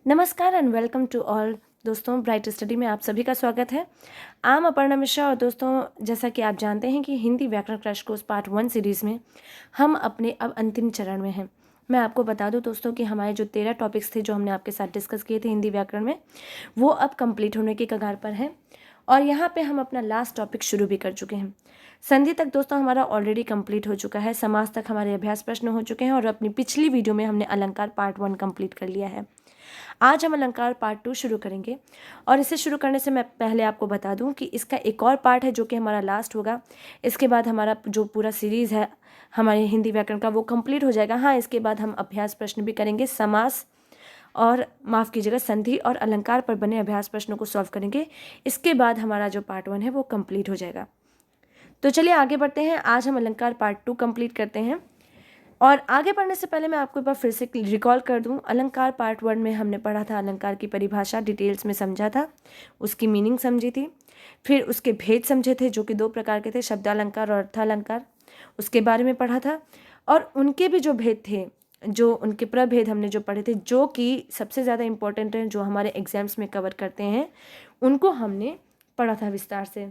नमस्कार and welcome to all. दोस्तों, bright study में आप सभी का स्वागत है। आम अपर्णा मिश्रा। और दोस्तों, जैसा कि आप जानते हैं कि हिंदी व्याकरण क्रैश कोर्स पार्ट 1 सीरीज़ में हम अपने अब अंतिम चरण में हैं। मैं आपको बता दूं दोस्तों कि हमारे जो 13 टॉपिक्स थे जो हमने आपके साथ डिस्कस किए थे हिंदी व्याकरण में, वो अब कंप्लीट होने की कगार पर हैं। और यहाँ पे हम अपना लास्ट टॉपिक शुरू भी कर चुके हैं। संधि तक दोस्तों हमारा ऑलरेडी कंप्लीट हो चुका है। समास तक हमारे अभ्यास प्रश्न हो चुके हैं और अपनी पिछली वीडियो में हमने अलंकार पार्ट 1 कंप्लीट कर लिया है। आज हम अलंकार पार्ट 2 शुरू करेंगे। और इसे शुरू करने से मैं पहले आपको बता दूं कि इसका एक और पार्ट है जो कि हमारा लास्ट होगा। इसके बाद हमारा जो पूरा सीरीज़ है हमारे हिंदी व्याकरण का, वो कंप्लीट हो जाएगा। हाँ, इसके बाद हम अभ्यास प्रश्न भी करेंगे, समास और माफ़ कीजिएगा संधि और अलंकार पर बने अभ्यास प्रश्नों को सॉल्व करेंगे। इसके बाद हमारा जो पार्ट 1 है वो कंप्लीट हो जाएगा। तो चलिए आगे बढ़ते हैं। आज हम अलंकार पार्ट 2 कंप्लीट करते हैं। और आगे बढ़ने से पहले मैं आपको एक बार फिर से रिकॉल कर दूं। अलंकार पार्ट 1 में हमने पढ़ा था, अलंकार की परिभाषा डिटेल्स में समझा था, उसकी मीनिंग समझी थी, फिर उसके भेद समझे थे जो कि 2 प्रकार के थे, शब्दालंकार और अर्थालंकार, उसके बारे में पढ़ा था। और उनके भी जो भेद थे, जो उनके प्रभेद हमने जो पढ़े थे, जो कि सबसे ज़्यादा इंपॉर्टेंट हैं, जो हमारे एग्जाम्स में कवर करते हैं, उनको हमने पढ़ा था विस्तार से।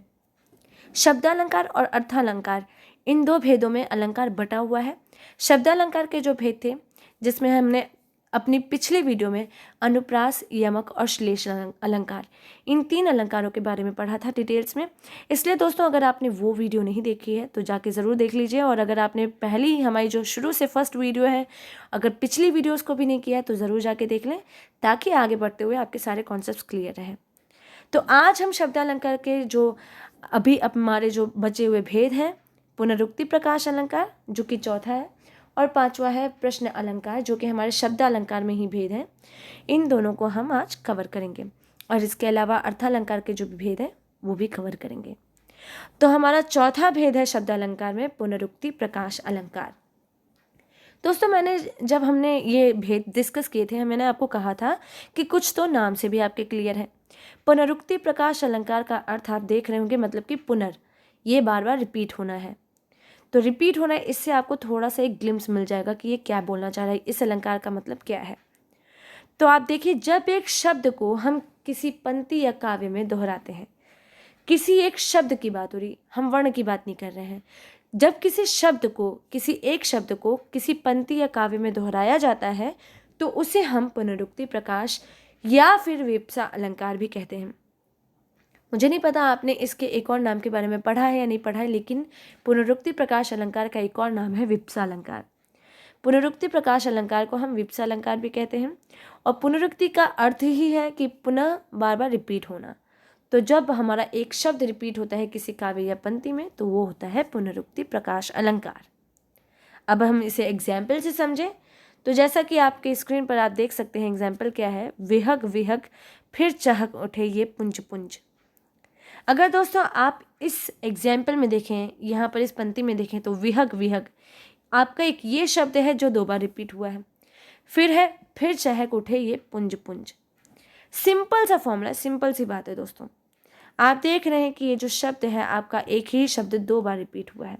शब्दालंकार और अर्थालंकार, इन 2 भेदों में अलंकार बटा हुआ है। शब्दालंकार के जो भेद थे, जिसमें हमने अपनी पिछली वीडियो में अनुप्रास, यमक और श्लेष अलंकार, इन 3 अलंकारों के बारे में पढ़ा था डिटेल्स में। इसलिए दोस्तों, अगर आपने वो वीडियो नहीं देखी है तो जाके ज़रूर देख लीजिए। और अगर आपने पहली हमारी जो शुरू से फर्स्ट वीडियो है, अगर पिछली वीडियोज़ को भी नहीं किया है तो ज़रूर जाके देख लें, ताकि आगे बढ़ते हुए आपके सारे कॉन्सेप्ट क्लियर रहें। तो आज हम शब्दालंकार के जो अभी हमारे जो बचे हुए भेद हैं, पुनरुक्ति प्रकाश अलंकार जो कि चौथा है, और 5वां है प्रश्न अलंकार जो कि हमारे शब्दालंकार में ही भेद है। इन दोनों को हम आज कवर करेंगे। और इसके अलावा अर्थालंकार के जो भी भेद हैं वो भी कवर करेंगे। तो हमारा चौथा भेद है शब्दालंकार में पुनरुक्ति प्रकाश अलंकार। दोस्तों, जब हमने ये भेद डिस्कस किए थे, मैंने आपको कहा था कि कुछ तो नाम से भी आपके क्लियर है। पुनरुक्ति प्रकाश अलंकार का अर्थ आप देख रहे होंगे, मतलब कि पुनर, ये बार बार रिपीट होना है। तो रिपीट होना है, इससे आपको थोड़ा सा एक ग्लिम्स मिल जाएगा कि ये क्या बोलना चाह रहा है, इस अलंकार का मतलब क्या है। तो आप देखिए, जब एक शब्द को हम किसी पंक्ति या काव्य में दोहराते हैं, किसी एक शब्द की बात हो रही, हम वर्ण की बात नहीं कर रहे हैं। जब किसी एक शब्द को किसी पंक्ति या काव्य में दोहराया जाता है तो उसे हम पुनरुक्ति प्रकाश या फिर विप्सा अलंकार भी कहते हैं। मुझे नहीं पता आपने इसके एक और नाम के बारे में पढ़ा है या नहीं पढ़ा है, लेकिन पुनरुक्ति प्रकाश अलंकार का एक और नाम है विप्सा अलंकार। पुनरुक्ति प्रकाश अलंकार को हम विप्सा अलंकार भी कहते हैं। और पुनरुक्ति का अर्थ ही है कि पुनः बार बार रिपीट होना। तो जब हमारा एक शब्द रिपीट होता है किसी काव्य या पंक्ति में तो वो होता है पुनरुक्ति प्रकाश अलंकार। अब हम इसे एग्जाम्पल से समझें तो जैसा कि आपके स्क्रीन पर आप देख सकते हैं, एग्जाम्पल क्या है, विहग विहग फिर चहक उठे ये पुंज पुंज। अगर दोस्तों आप इस एग्जाम्पल में देखें, यहाँ पर इस पंक्ति में देखें, तो विहग विहग आपका एक ये शब्द है जो 2 बार रिपीट हुआ है। फिर चहक उठे ये पुंज पुंज। सिंपल सा फॉर्मूला, सिंपल सी बात है दोस्तों। आप देख रहे हैं कि ये जो शब्द है आपका, एक ही शब्द 2 बार रिपीट हुआ है,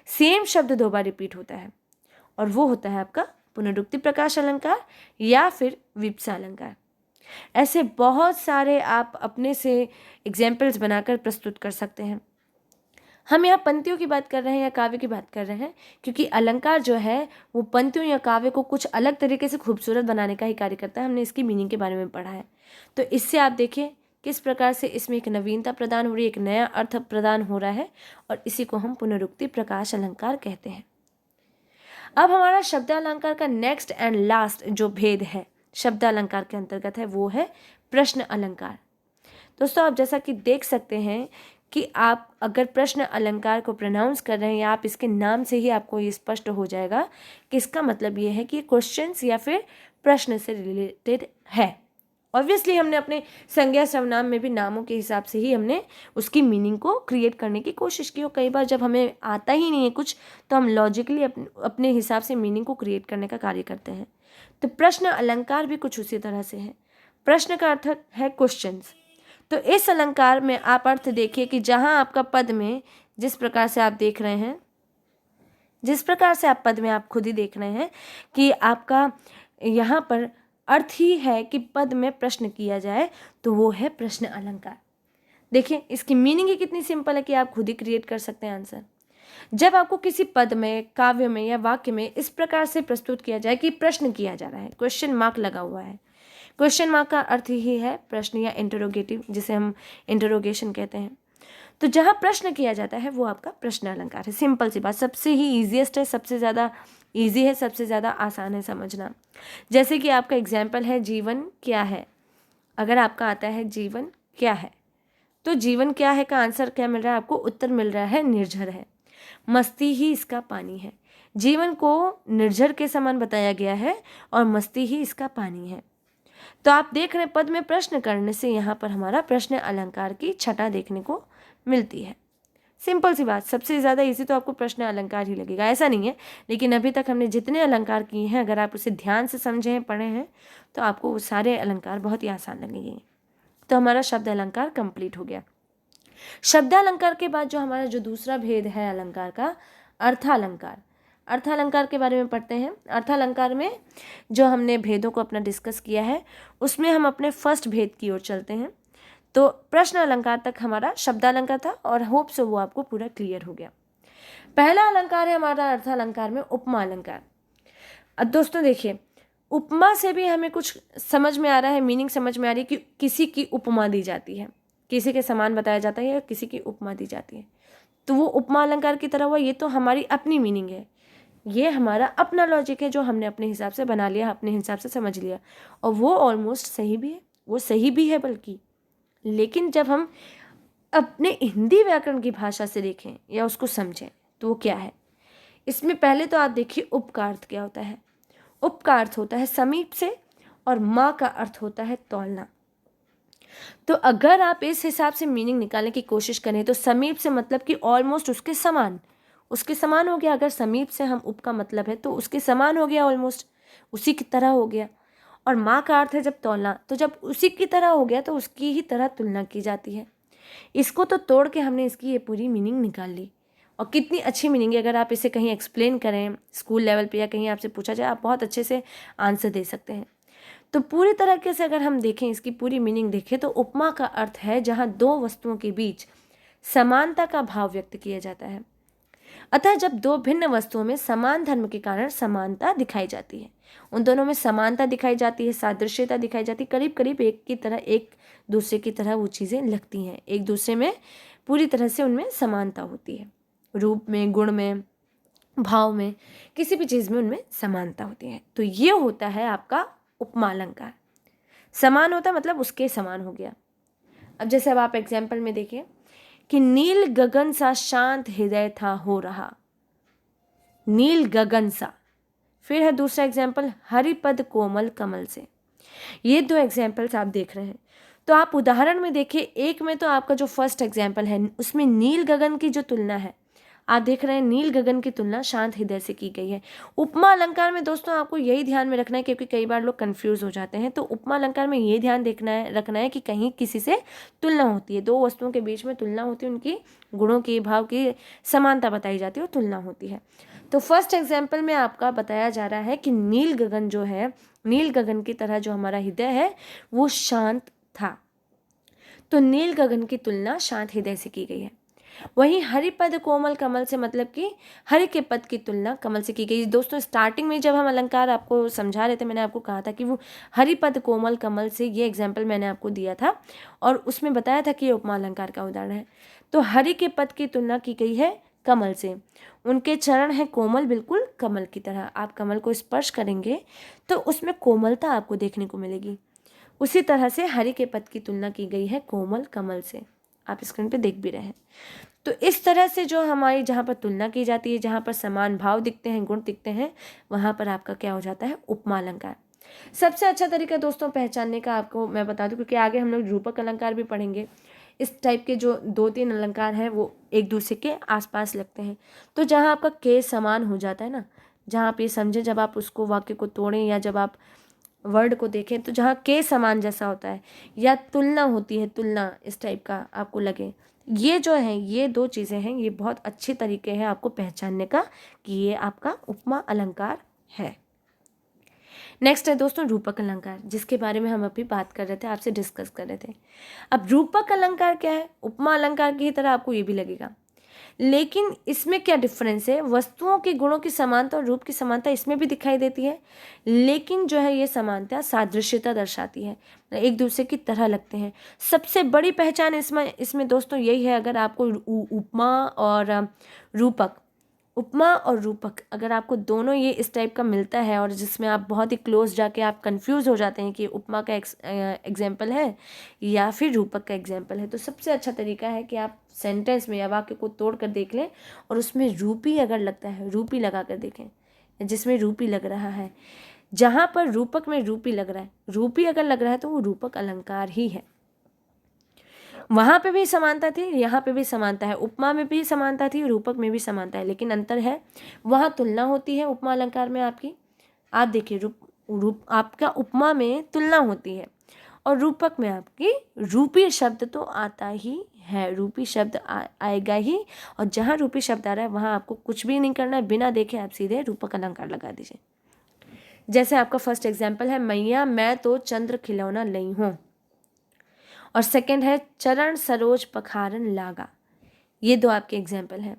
सेम शब्द 2 बार रिपीट होता है, और वो होता है आपका पुनरुक्ति प्रकाश अलंकार या फिर विप्सा अलंकार। ऐसे बहुत सारे आप अपने से एग्जाम्पल्स बनाकर प्रस्तुत कर सकते हैं। हम यहाँ पंक्तियों की बात कर रहे हैं या काव्य की बात कर रहे हैं, क्योंकि अलंकार जो है वो पंक्तियों या काव्य को कुछ अलग तरीके से खूबसूरत बनाने का ही कार्य करता है। हमने इसकी मीनिंग के बारे में पढ़ा है। तो इससे आप देखिए किस प्रकार से इसमें एक नवीनता प्रदान हो रही है, एक नया अर्थ प्रदान हो रहा है, और इसी को हम पुनरुक्ति प्रकाश अलंकार कहते हैं। अब हमारा शब्दालंकार का नेक्स्ट एंड लास्ट जो भेद है शब्दालंकार के अंतर्गत है, वो है प्रश्न अलंकार। दोस्तों, आप जैसा कि देख सकते हैं कि आप अगर प्रश्न अलंकार को प्रोनाउंस कर रहे हैं, या आप इसके नाम से ही आपको ये स्पष्ट हो जाएगा कि इसका मतलब ये है कि ये क्वेश्चंस या फिर प्रश्न से रिलेटेड है। ऑब्वियसली हमने अपने संज्ञा सर्वनाम में भी नामों के हिसाब से ही हमने उसकी मीनिंग को क्रिएट करने की कोशिश की। और कई बार जब हमें आता ही नहीं है कुछ, तो हम लॉजिकली अपने हिसाब से मीनिंग को क्रिएट करने का कार्य करते हैं। तो प्रश्न अलंकार भी कुछ उसी तरह से है। प्रश्न का अर्थ है क्वेश्चंस। तो इस अलंकार में आप अर्थ देखिए कि जहाँ आपका पद में जिस प्रकार से आप देख रहे हैं, जिस प्रकार से आप पद में आप खुद ही देख रहे हैं कि आपका यहाँ पर अर्थ ही है कि पद में प्रश्न किया जाए तो वो है प्रश्न अलंकार। देखिए इसकी मीनिंग ही कितनी सिंपल है कि आप खुद ही क्रिएट कर सकते हैं आंसर। जब आपको किसी पद में, काव्य में या वाक्य में इस प्रकार से प्रस्तुत किया जाए कि प्रश्न किया जा रहा है, क्वेश्चन मार्क लगा हुआ है। क्वेश्चन मार्क का अर्थ ही है प्रश्न या इंटरोगेटिव, जिसे हम इंटरोगेशन कहते हैं। तो जहाँ प्रश्न किया जाता है वो आपका प्रश्न अलंकार है। सिंपल सी बात, सबसे ही ईजिएस्ट है, सबसे ज़्यादा ईजी है, सबसे ज़्यादा आसान है समझना। जैसे कि आपका एग्जाम्पल है जीवन क्या है। अगर आपका आता है जीवन क्या है, तो जीवन क्या है का आंसर क्या मिल रहा है आपको? उत्तर मिल रहा है निर्झर है। मस्ती ही इसका पानी है। जीवन को निर्झर के समान बताया गया है और मस्ती ही इसका पानी है। तो आप देख रहे हैं पद में प्रश्न करने से यहाँ पर हमारा प्रश्न अलंकार की छटा देखने को मिलती है। सिंपल सी बात, सबसे ज़्यादा इजी तो आपको प्रश्न अलंकार ही लगेगा, ऐसा नहीं है, लेकिन अभी तक हमने जितने अलंकार किए हैं अगर आप उसे ध्यान से समझे हैं, पढ़े हैं, तो आपको वो सारे अलंकार बहुत ही आसान लगेंगे। तो हमारा शब्द अलंकार कंप्लीट हो गया। शब्दालंकार के बाद जो हमारा जो दूसरा भेद है अलंकार का, अर्थालंकार। अर्थालंकार के बारे में पढ़ते हैं। अर्थालंकार में जो हमने भेदों को अपना डिस्कस किया है उसमें हम अपने फर्स्ट भेद की ओर चलते हैं। तो प्रश्न अलंकार तक हमारा शब्दालंकार था और होप से वो आपको पूरा क्लियर हो गया। पहला अलंकार है हमारा अर्थालंकार में उपमा अलंकार। अब दोस्तों देखिए, उपमा से भी हमें कुछ समझ में आ रहा है, मीनिंग समझ में आ रही है कि किसी की उपमा दी जाती है, किसी के समान बताया जाता है या किसी की उपमा दी जाती है, तो वो उपमा अलंकार की तरह हुआ। ये तो हमारी अपनी मीनिंग है, ये हमारा अपना लॉजिक है जो हमने अपने हिसाब से बना लिया, अपने हिसाब से समझ लिया, और वो ऑलमोस्ट सही भी है, वो सही भी है बल्कि। लेकिन जब हम अपने हिंदी व्याकरण की भाषा से देखें या उसको समझें तो वो क्या है, इसमें पहले तो आप देखिए उप का अर्थ क्या होता है। उप का अर्थ होता है समीप से और माँ का अर्थ होता है तौलना। तो अगर आप इस हिसाब से मीनिंग निकालने की कोशिश करें तो समीप से मतलब कि ऑलमोस्ट उसके समान हो गया। अगर समीप से हम उप का मतलब है तो उसके समान हो गया, ऑलमोस्ट उसी की तरह हो गया। और माँ का अर्थ है जब तौलना, तो जब उसी की तरह हो गया तो उसकी ही तरह तुलना की जाती है। इसको तो तोड़ के हमने इसकी ये पूरी मीनिंग निकाल ली, और कितनी अच्छी मीनिंग है। अगर आप इसे कहीं एक्सप्लेन करें स्कूल लेवल पे या कहीं आपसे पूछा जाए, आप बहुत अच्छे से आंसर दे सकते हैं। तो पूरी तरीके से अगर हम देखें, इसकी पूरी मीनिंग देखें, तो उपमा का अर्थ है जहाँ दो वस्तुओं के बीच समानता का भाव व्यक्त किया जाता है। अतः जब दो भिन्न वस्तुओं में समान धर्म के कारण समानता दिखाई जाती है, उन दोनों में समानता दिखाई जाती है, सादृश्यता दिखाई जाती है, करीब करीब एक की तरह, एक दूसरे की तरह वो चीज़ें लगती हैं, एक दूसरे में पूरी तरह से उनमें समानता होती है, रूप में, गुण में, भाव में, किसी भी चीज़ में उनमें समानता होती है। तो ये होता है आपका उपमा अलंकार। समान होता है मतलब उसके समान हो गया। अब जैसे अब आप एग्जाम्पल में देखिए कि नील गगन सा शांत हृदय था हो रहा, नील गगन सा। फिर है दूसरा एग्जाम्पल, हरिपद कोमल कमल से। ये दो एग्जाम्पल्स आप देख रहे हैं। तो आप उदाहरण में देखिए, एक में तो आपका जो फर्स्ट एग्जाम्पल है उसमें नील गगन की जो तुलना है, आप देख रहे हैं नील गगन की तुलना शांत हृदय से की गई है। उपमा अलंकार में दोस्तों आपको यही ध्यान में रखना है, क्योंकि कई बार लोग कंफ्यूज हो जाते हैं। तो उपमा अलंकार में ये ध्यान रखना है कि कहीं किसी से तुलना होती है, दो वस्तुओं के बीच में तुलना होती है, उनकी गुणों की, भाव की समानता बताई जाती है और तुलना होती है। तो फर्स्ट एग्जाम्पल में आपका बताया जा रहा है कि नील गगन जो है, नील गगन की तरह जो हमारा हृदय है वो शांत था। तो नील गगन की तुलना शांत हृदय से की गई है। वहीं हरिपद कोमल कमल से मतलब कि हरि के पद की तुलना कमल से की गई। दोस्तों स्टार्टिंग में जब हम अलंकार आपको समझा रहे थे, मैंने आपको कहा था कि वो हरिपद कोमल कमल से, ये एग्जाम्पल मैंने आपको दिया था और उसमें बताया था कि ये उपमा अलंकार का उदाहरण है। तो हरि के पद की तुलना की गई है कमल से। उनके चरण हैं कोमल, बिल्कुल कमल की तरह। आप कमल को स्पर्श करेंगे तो उसमें कोमलता आपको देखने को मिलेगी। उसी तरह से हरि के पद की तुलना की गई है कोमल कमल से। आप स्क्रीन पे देख भी रहे हैं। तो इस तरह से जो हमारी जहाँ पर तुलना की जाती है, जहाँ पर समान भाव दिखते हैं, गुण दिखते हैं, वहाँ पर आपका क्या हो जाता है, उपमा अलंकार। सबसे अच्छा तरीका दोस्तों पहचानने का आपको मैं बता दूं, क्योंकि आगे हम लोग रूपक अलंकार भी पढ़ेंगे। इस टाइप के जो 2-3 अलंकार हैं वो एक दूसरे के आसपास लगते हैं। तो जहाँ आपका के समान हो जाता है ना, जहाँ आप ये समझें, जब आप उसको वाक्य को तोड़ें या जब आप वर्ड को देखें, तो जहाँ के समान जैसा होता है या तुलना होती है, तुलना इस टाइप का आपको लगे, ये जो है, ये दो चीज़ें हैं, ये बहुत अच्छे तरीके हैं आपको पहचानने का कि ये आपका उपमा अलंकार है। नेक्स्ट है दोस्तों रूपक अलंकार, जिसके बारे में हम अभी बात कर रहे थे, आपसे डिस्कस कर रहे थे। अब रूपक अलंकार क्या है? उपमा अलंकार की तरह आपको ये भी लगेगा, लेकिन इसमें क्या डिफरेंस है? वस्तुओं के गुणों की समानता और रूप की समानता इसमें भी दिखाई देती है, लेकिन जो है ये समानता सादृश्यता दर्शाती है, एक दूसरे की तरह लगते हैं। सबसे बड़ी पहचान इसमें दोस्तों यही है, अगर आपको उपमा और रूपक अगर आपको दोनों ये इस टाइप का मिलता है, और जिसमें आप बहुत ही क्लोज जाके आप कंफ्यूज हो जाते हैं कि उपमा का एग्जाम्पल है या फिर रूपक का एग्जाम्पल है, तो सबसे अच्छा तरीका है कि आप सेंटेंस में या वाक्य को तोड़ कर देख लें और उसमें रूपी अगर लगता है रूपी लगा कर देखें, जिसमें रूपी लग रहा है। जहाँ पर रूपक में रूपी लग रहा है, रूपी अगर लग रहा है तो वो रूपक अलंकार ही है। वहाँ पे भी समानता थी, यहाँ पे भी समानता है, उपमा में भी समानता थी, रूपक में भी समानता है, लेकिन अंतर है वहाँ तुलना होती है उपमा अलंकार में आपकी। आप देखिए रूप आपका उपमा में तुलना होती है और रूपक में आपकी रूपी शब्द तो आता ही है, रूपी शब्द आएगा ही, और जहाँ रूपी शब्द आ रहा है वहाँ आपको कुछ भी नहीं करना है, बिना देखे आप सीधे रूपक अलंकार लगा दीजिए। जैसे आपका फर्स्ट एग्जाम्पल है, मैया मैं तो चंद्र खिलौना लई हूँ, और सेकंड है चरण सरोज पखारन लागा। ये दो आपके एग्जाम्पल हैं।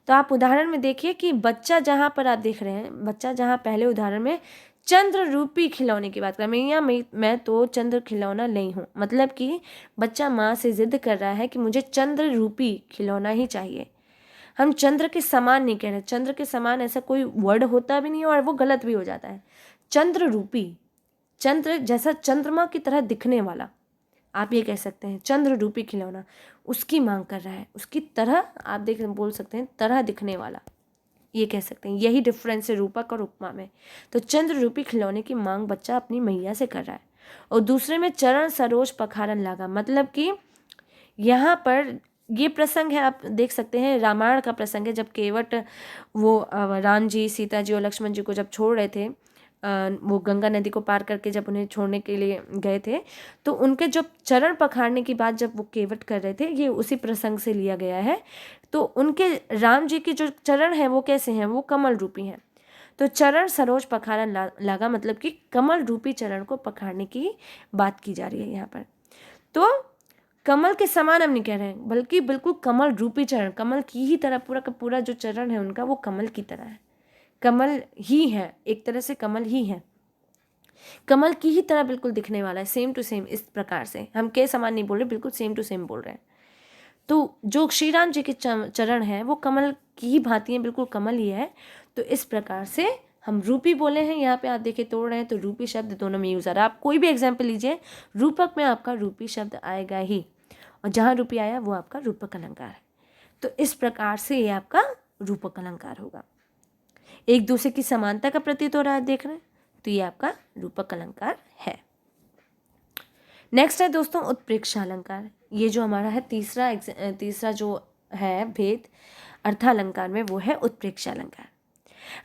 तो आप उदाहरण में देखिए कि बच्चा जहाँ पर आप देख रहे हैं, बच्चा जहाँ पहले उदाहरण में चंद्र रूपी खिलौने की बात कर रहा है, मैं तो चंद्र खिलौना लई हूँ, मतलब कि बच्चा माँ से जिद कर रहा है कि मुझे चंद्र रूपी खिलौना ही चाहिए। हम चंद्र के समान नहीं कह रहे, चंद्र के समान ऐसा कोई वर्ड होता भी नहीं और वो गलत भी हो जाता है। चंद्र रूपी, चंद्र जैसा चंद्रमा की तरह दिखने वाला, आप ये कह सकते हैं चंद्र रूपी खिलौना, उसकी मांग कर रहा है, उसकी तरह आप बोल सकते हैं तरह दिखने वाला, ये कह सकते हैं। यही डिफरेंस है रूपक और उपमा में। तो चंद्र रूपी खिलौने की मांग बच्चा अपनी मैया से कर रहा है, और दूसरे में चरण सरोज पखारन लागा, मतलब कि यहाँ पर ये प्रसंग है, आप देख सकते हैं रामायण का प्रसंग है, जब केवट वो राम जी सीता जी और लक्ष्मण जी को जब छोड़ रहे थे, वो गंगा नदी को पार करके जब उन्हें छोड़ने के लिए गए थे, तो उनके जब चरण पखारने की बात जब वो केवट कर रहे थे, ये उसी प्रसंग से लिया गया है। तो उनके राम जी के जो चरण हैं वो कैसे हैं? वो कमल रूपी हैं। तो चरण सरोज पखारन लागा, मतलब कि कमल रूपी चरण को पखारने की बात की जा रही है यहाँ पर। तो कमल के समान हम नहीं कह रहे हैं, बल्कि बिल्कुल कमल रूपी चरण, कमल की ही तरह पूरा का पूरा जो चरण है उनका वो कमल की तरह है, कमल ही है, एक तरह से कमल ही है, कमल की ही तरह बिल्कुल दिखने वाला है, सेम टू सेम। इस प्रकार से हम के समान नहीं बोल रहे, बिल्कुल सेम टू सेम बोल रहे हैं। तो जो श्री राम जी के चरण है वो कमल की ही भांति है, बिल्कुल कमल ही है। तो इस प्रकार से हम रूपी बोले हैं, यहाँ पे आप देखिए तोड़ रहे हैं तो रूपी शब्द दोनों में यूज आ रहा है। आप कोई भी एग्जाम्पल लीजिए, रूपक में आपका रूपी शब्द आएगा ही, और जहाँ रूपी आया वो आपका रूपक अलंकार है। तो इस प्रकार से ये आपका रूपक अलंकार होगा। एक दूसरे की समानता का प्रतीत हो रहा है, देख रहे हैं, तो ये आपका रूपक अलंकार है। नेक्स्ट है दोस्तों उत्प्रेक्षा अलंकार। ये जो हमारा है तीसरा जो है भेद अर्थालंकार में, वो है उत्प्रेक्षा अलंकार।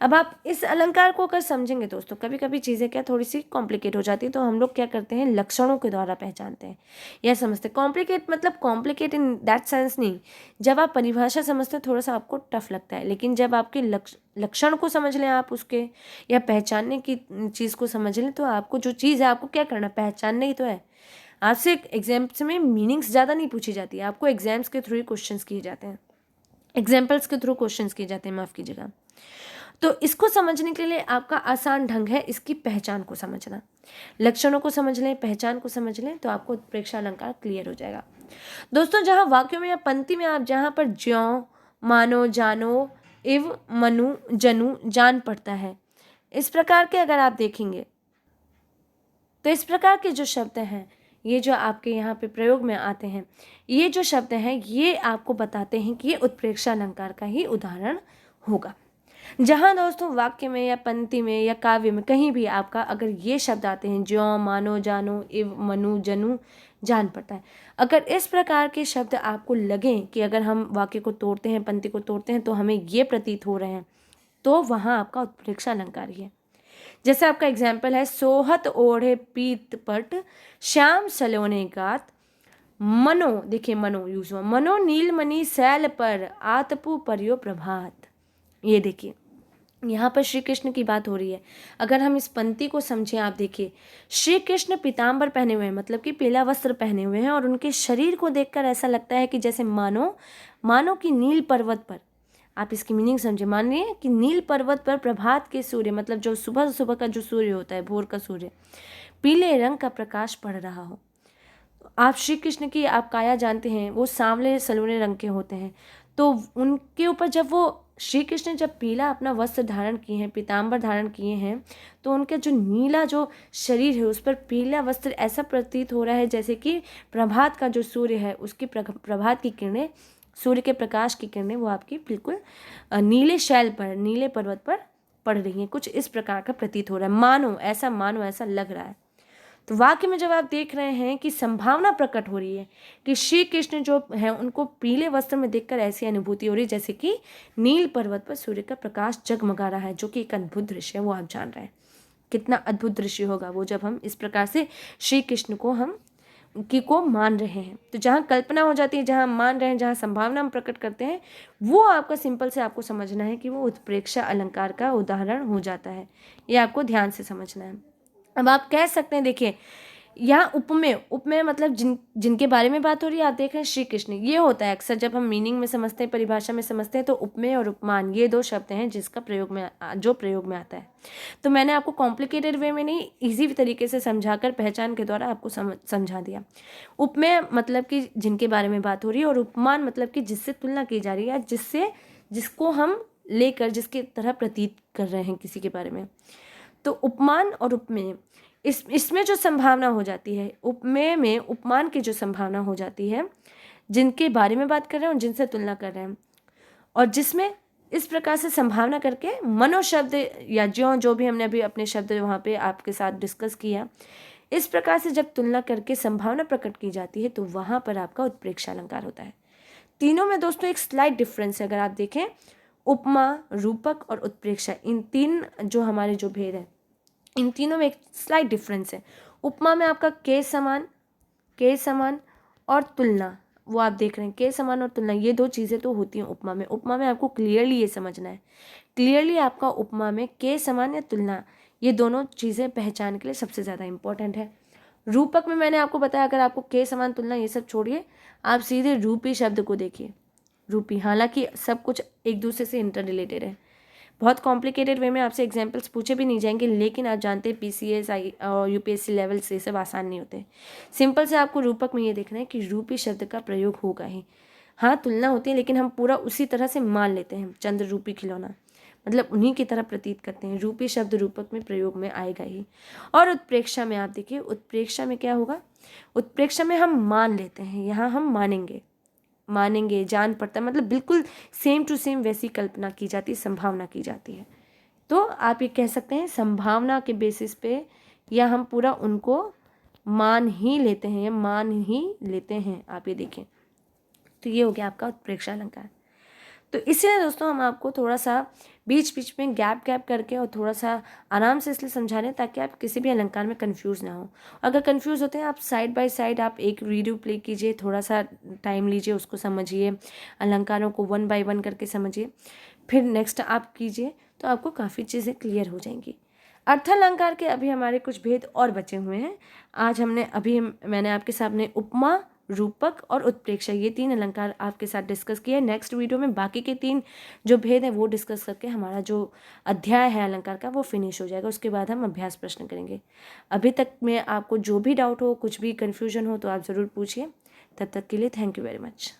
अब आप इस अलंकार को अगर समझेंगे दोस्तों, कभी कभी चीज़ें क्या थोड़ी सी कॉम्प्लिकेट हो जाती है, तो हम लोग क्या करते हैं लक्षणों के द्वारा पहचानते हैं या समझते हैं। कॉम्प्लिकेट मतलब कॉम्प्लिकेट इन दैट सेंस नहीं, जब आप परिभाषा समझते हैं थोड़ा सा आपको टफ लगता है, लेकिन जब आपके लक्षण को समझ लें आप उसके, या पहचानने की चीज़ को समझ लें, तो आपको जो चीज़ है आपको क्या करना है, पहचानना ही तो है। आपसे एग्जाम्स में मीनिंग्स ज़्यादा नहीं पूछी जाती है, आपको एग्जाम्स के थ्रू ही क्वेश्चंस किए जाते हैं, एग्जाम्पल्स के थ्रू क्वेश्चंस किए जाते हैं, माफ़ कीजिएगा। तो इसको समझने के लिए आपका आसान ढंग है इसकी पहचान को समझना। लक्षणों को समझ लें, पहचान को समझ लें, तो आपको उत्प्रेक्षा अलंकार क्लियर हो जाएगा। दोस्तों जहाँ वाक्यों में या पंक्ति में आप जहाँ पर ज्यों, मानो, जानो, इव, मनु, जनु, जान पड़ता है, इस प्रकार के अगर आप देखेंगे तो इस प्रकार के जो शब्द हैं, ये जो आपके यहाँ पे प्रयोग में आते हैं, ये जो शब्द हैं ये आपको बताते हैं कि ये उत्प्रेक्षा अलंकार का ही उदाहरण होगा। जहाँ दोस्तों वाक्य में या पंक्ति में या काव्य में कहीं भी आपका अगर ये शब्द आते हैं, ज्यों, मानो, जानो, इव, मनु, जनु, जान पड़ता है, अगर इस प्रकार के शब्द आपको लगें कि अगर हम वाक्य को तोड़ते हैं, पंक्ति को तोड़ते हैं, तो हमें ये प्रतीत हो रहे हैं, तो वहाँ आपका उत्प्रेक्षा अलंकार ही है। जैसे आपका एग्जाम्पल है, सोहत ओढ़े पीत पट, श्याम सलोने गात, मनो, देखिए मनो यूज हुआ, मनो नीलमणि शैल पर, आतपु परियो प्रभात। ये देखिए यहाँ पर श्री कृष्ण की बात हो रही है। अगर हम इस पंक्ति को समझें, आप देखिए, श्री कृष्ण पीताम्बर पहने हुए हैं, मतलब कि पीला वस्त्र पहने हुए हैं, और उनके शरीर को देखकर ऐसा लगता है कि जैसे मानो मानो कि नील पर्वत पर, आप इसकी मीनिंग समझे, मानिए कि नील पर्वत पर प्रभात के सूर्य, मतलब जो सुबह सुबह का जो सूर्य होता है, भोर का सूर्य, पीले रंग का प्रकाश पड़ रहा हो। आप श्री कृष्ण की आप काया जानते हैं, वो सांवले सलवने रंग के होते हैं। तो उनके ऊपर जब वो श्री कृष्ण जब पीला अपना वस्त्र धारण किए हैं, पीताम्बर धारण किए हैं, तो उनके जो नीला जो शरीर है उस पर पीला वस्त्र ऐसा प्रतीत हो रहा है जैसे कि प्रभात का जो सूर्य है उसकी प्रभात की किरणें, सूर्य के प्रकाश की किरणें वो आपकी बिल्कुल नीले शैल पर, नीले पर्वत पर पड़ रही हैं। कुछ इस प्रकार का प्रतीत हो रहा है, मानो ऐसा लग रहा है। तो वाक्य में जब आप देख रहे हैं कि संभावना प्रकट हो रही है कि श्री कृष्ण जो है उनको पीले वस्त्र में देखकर ऐसी अनुभूति हो रही है जैसे कि नील पर्वत पर सूर्य का प्रकाश जगमगा रहा है, जो कि एक अद्भुत दृश्य है। वो आप जान रहे हैं कितना अद्भुत दृश्य होगा वो जब हम इस प्रकार से श्री कृष्ण को हम को मान रहे हैं। तो जहाँ कल्पना हो जाती है, जहाँ हम मान रहे हैं, जहाँ संभावना हम प्रकट करते हैं, वो आपका सिंपल से आपको समझना है कि वो उत्प्रेक्षा अलंकार का उदाहरण हो जाता है। ये आपको ध्यान से समझना है। अब आप कह सकते हैं, देखिए यहाँ उपमेय मतलब जिनके बारे में बात हो रही है, आप देख रहे हैं श्री कृष्ण, ये होता है अक्सर जब हम मीनिंग में समझते हैं, परिभाषा में समझते हैं, तो उपमेय और उपमान ये दो शब्द हैं जिसका प्रयोग में आता है। तो मैंने आपको कॉम्प्लिकेटेड वे में नहीं, इजी तरीके से समझाकर पहचान के द्वारा आपको समझा दिया। उपमेय मतलब कि जिनके बारे में बात हो रही है, और उपमान मतलब कि जिससे तुलना की जा रही है, जिसको हम लेकर जिसकी तरह प्रतीत कर रहे हैं किसी के बारे में। तो उपमान और उपमेय, इसमें जो संभावना हो जाती है, उपमेय में उपमान की जो संभावना हो जाती है, जिनके बारे में बात कर रहे हैं और जिनसे तुलना कर रहे हैं, और जिसमें इस प्रकार से संभावना करके मनोशब्द या जो भी हमने अभी अपने शब्द वहाँ पे आपके साथ डिस्कस किया, इस प्रकार से जब तुलना करके संभावना प्रकट की जाती है तो वहाँ पर आपका उत्प्रेक्षा अलंकार होता है। तीनों में दोस्तों एक स्लाइट डिफरेंस है। अगर आप देखें, उपमा, रूपक और उत्प्रेक्षा, इन तीन जो हमारे जो भेद है, इन तीनों में एक स्लाइट डिफरेंस है। उपमा में आपका के समान और तुलना, वो आप देख रहे हैं, के समान और तुलना, ये दो चीज़ें तो होती हैं उपमा में। उपमा में आपको क्लियरली ये समझना है, क्लियरली आपका उपमा में के समान या तुलना, ये दोनों चीज़ें पहचान के लिए सबसे ज़्यादा इंपॉर्टेंट है। रूपक में मैंने आपको बताया, अगर आपको के समान तुलना ये सब छोड़िए, आप सीधे रूपी शब्द को देखिए। रूपी, हालांकि सब कुछ एक दूसरे से इंटर रिलेटेड है, बहुत कॉम्प्लिकेटेड वे में आपसे एग्जाम्पल्स पूछे भी नहीं जाएंगे, लेकिन आप जानते हैं PCS और UPSC लेवल से सब आसान नहीं होते। सिंपल से आपको रूपक में ये देखना है कि रूपी शब्द का प्रयोग होगा ही। हाँ, तुलना होती है, लेकिन हम पूरा उसी तरह से मान लेते हैं, चंद्र रूपी खिलौना, मतलब उन्हीं की तरह प्रतीत करते हैं। रूपी शब्द रूपक में प्रयोग में आएगा ही। और उत्प्रेक्षा में आप देखिए, उत्प्रेक्षा में क्या होगा, उत्प्रेक्षा में हम मान लेते हैं, यहाँ हम मानेंगे, जान पड़ता है, मतलब बिल्कुल सेम टू सेम वैसी कल्पना की जाती है, संभावना की जाती है। तो आप ये कह सकते हैं संभावना के बेसिस पे, या हम पूरा उनको मान ही लेते हैं, आप ये देखें। तो ये हो गया आपका उत्प्रेक्षा अलंकार। तो इसीलिए दोस्तों हम आपको थोड़ा सा बीच बीच में गैप करके और थोड़ा सा आराम से इसलिए समझा रहे हैं ताकि आप किसी भी अलंकार में कंफ्यूज ना हो। अगर कंफ्यूज होते हैं, आप साइड बाय साइड आप एक वीडियो प्ले कीजिए, थोड़ा सा टाइम लीजिए, उसको समझिए, अलंकारों को 1 बाय 1 करके समझिए, फिर नेक्स्ट आप कीजिए, तो आपको काफ़ी चीज़ें क्लियर हो जाएंगी। अर्थालंकार के अभी हमारे कुछ भेद और बचे हुए हैं। आज मैंने आपके सामने उपमा, रूपक और उत्प्रेक्षा, ये 3 अलंकार आपके साथ डिस्कस किया है। नेक्स्ट वीडियो में बाकी के 3 जो भेद हैं वो डिस्कस करके हमारा जो अध्याय है अलंकार का वो फिनिश हो जाएगा। उसके बाद हम अभ्यास प्रश्न करेंगे। अभी तक में आपको जो भी डाउट हो, कुछ भी कन्फ्यूजन हो, तो आप ज़रूर पूछिए। तब तक के लिए थैंक यू वेरी मच।